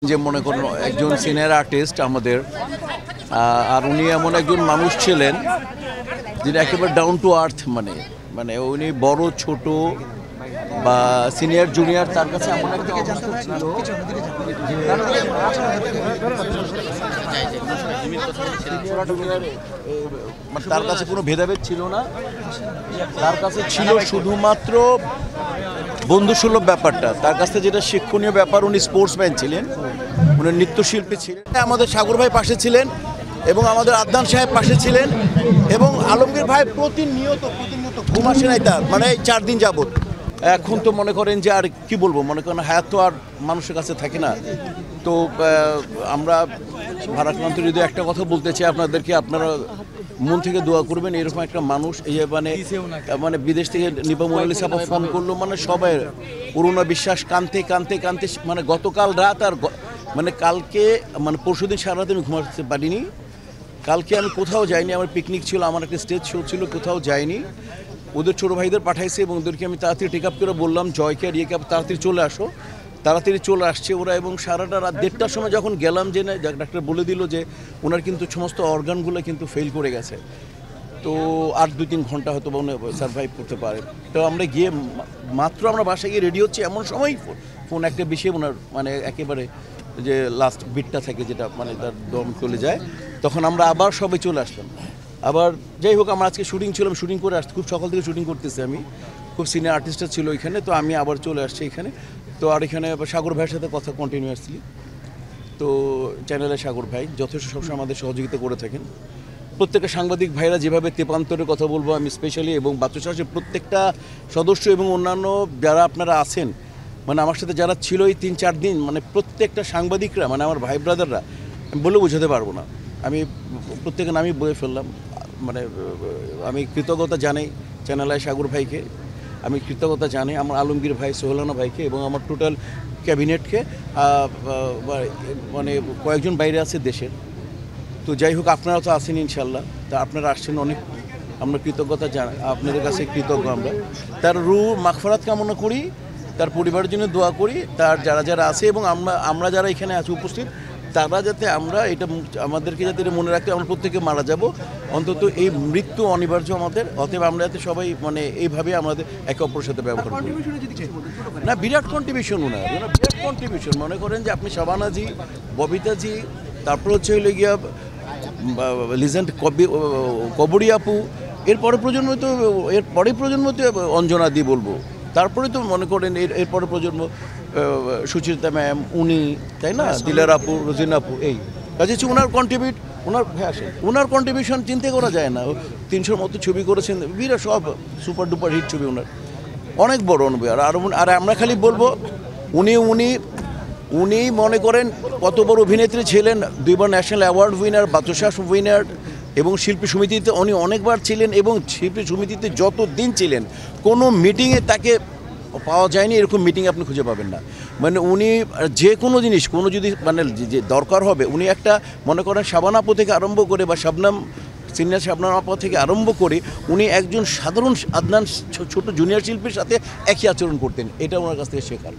যে মনে করুন একজন সিনিয়র আর্টিস্ট আমাদের আর উনি এমন একজন মানুষ ছিলেন যিনি একেবারে ডাউন টু আর্থ মানে উনি বড় ছোট বা সিনিয়র জুনিয়র তার কাছে এমন একটা অবস্থা ছিল তার কাছে কোনো ভেদাভেদ ছিল না। তার কাছে ছিল শুধুমাত্র বন্ধুসুলভ ব্যাপারটা। তার কাছে যেটা শিক্ষণীয় ব্যাপার, উনি স্পোর্টসম্যান ছিলেন, উনি নৃত্যশিল্পী ছিলেন। আমাদের সাগর ভাই পাশে ছিলেন এবং আমাদের আদনান সাহেব পাশে ছিলেন এবং আলমগীর ভাই প্রতিনিয়ত ঘুম আসে নাই তার, মানে এই 4 দিন যাবত। এখন তো মনে করেন যে আর কি বলবো, মনে করেন হায়াত তো আর মানুষের কাছে থাকে না। তো আমরা ভারাক্রান্ত হৃদয়ে একটা কথা বলতে চাই আপনাদেরকে, আপনারা মন থেকে দোয়া করবেন। এরকম একটা মানুষ এই যে মানে বিদেশ থেকে নিপা মোনালি সাপা ফোন করলো, মানে সবাই পুরোনো বিশ্বাস কানতে মানে গতকাল রাত আর মানে কালকে মানে পরশুদিন সারা রাত আমি ঘুমাতে পারিনি। কালকে আমি কোথাও যাইনি, আমার পিকনিক ছিল, আমার একটা স্টেজ শো ছিল, কোথাও যাইনি। ওদের ছোটো ভাইদের পাঠাইছে এবং ওদেরকে আমি তাড়াতাড়ি টেক আপ করে বললাম জয়কে আর ইয়েকে তাড়াতাড়ি চলে আসো। তাড়াতাড়ি চলে আসছে ওরা এবং সারাটা রাত 1:30টার সময় যখন গেলাম যে না, ডাক্তার বলে দিল যে ওনার কিন্তু সমস্ত অর্গানগুলো কিন্তু ফেল করে গেছে, তো আর 2-3 ঘন্টা হয়তো উনি সার্ভাইভ করতে পারে। তো আমরা গিয়ে মাত্র আমরা বাসায় গিয়ে রেডি হচ্ছে, এমন সময় ফোন একটা বিষয়ে ওনার মানে একেবারে যে লাস্ট বিটটা থাকে যেটা মানে তার দম চলে যায়, তখন আমরা আবার সবাই চলে আসলাম। আবার যাই হোক, আমার আজকে শুটিং ছিল, আমি শুটিং করে আসছি, খুব সকাল থেকে শুটিং করতেছি আমি, খুব সিনিয়র আর্টিস্টরা ছিল এখানে, তো আমি আবার চলে আসছি এখানে। তো আর এখানে সাগর ভাইয়ের সাথে কথা কন্টিনিউয়াসলি, তো চ্যানেলে সাগর ভাই যথেষ্ট সবসময় আমাদের সহযোগিতা করে থাকেন। প্রত্যেকটা সাংবাদিক ভাইরা যেভাবে তেপান্তরের কথা বলবো আমি স্পেশালি, এবং বাচ্চাশাসের প্রত্যেকটা সদস্য এবং অন্যান্য যারা আপনারা আছেন, মানে আমার সাথে যারা ছিল এই 3-4 দিন, মানে প্রত্যেকটা সাংবাদিকরা, মানে আমার ভাই ব্রাদাররা, আমি বলে বোঝাতে পারবো না। আমি প্রত্যেকের নামই বলে ফেললাম। মানে আমি কৃতজ্ঞতা জানাই চ্যানেলায় সাগর ভাইকে, আমি কৃতজ্ঞতা জানাই আমার আলমগীর ভাই, সোহেলানা ভাইকে এবং আমার টোটাল ক্যাবিনেটকে, মানে কয়েকজন বাইরে আছে দেশের। তো যাই হোক, আপনারা তো আসেন ইনশাল্লাহ, তা আপনারা আসছেন, অনেক আমরা কৃতজ্ঞতা আপনাদের কাছে কৃতজ্ঞ। আমরা তার রূহ মাগফিরাত কামনা করি, তার পরিবারের জন্য দোয়া করি, তার যারা আছে এবং আমরা যারা এখানে আছি উপস্থিত, তারা যাতে আমরা এটা আমাদেরকে যাতে এটা মনে রাখতে, আমরা প্রত্যেকে মারা যাব, অন্তত এই মৃত্যু অনিবার্য আমাদের, অতএব আমরা যাতে সবাই মানে এইভাবে আমাদের একে অপরের সাথে ব্যবহার করি। না, বিরাট কন্ট্রিবিউশন ওনার, বিরাট কন্ট্রিবিউশন। মনে করেন যে আপনি শাবানাজি, ববিতাজি, তারপর হচ্ছে হলে গিয়া লিজেন্ড কবরী আপু, এরপরে প্রজন্ম তো অঞ্জনা দি বলবো, তারপরে তো মনে করেন এরপরে প্রজন্ম সুচিত্রা ম্যাম, উনি, তাই না, দিলার আপু, রোজিনা আপু, এই কাজে হচ্ছে ওনার কন্ট্রিবিউশন চিন্তা করা যায় না। 300-র মতো ছবি করেছেন, বিরাট সব সুপার ডুপার হিট ছবি, ওনার অনেক বড় অনুভব। আর আমরা খালি বলবো উনি মনে করেন কত বড় অভিনেত্রী ছিলেন, 2বার national award winner, Bachsas winner, এবং শিল্পী সমিতিতে উনি অনেকবার ছিলেন, এবং শিল্পী সমিতিতে যত দিন ছিলেন কোনো মিটিংয়ে তাকে পাওয়া যায়নি, এরকম মিটিং আপনি খুঁজে পাবেন না। মানে উনি যে কোনো জিনিস, কোনো যদি মানে যে দরকার হবে, উনি একটা মনে করেন শাবানা আপু থেকে আরম্ভ করে বা সিনিয়র শাবনাম আপু থেকে আরম্ভ করে উনি একজন সাধারণ আদনান ছোট জুনিয়র শিল্পীর সাথে একই আচরণ করতেন। এটা ওনার কাছ থেকে শেখার।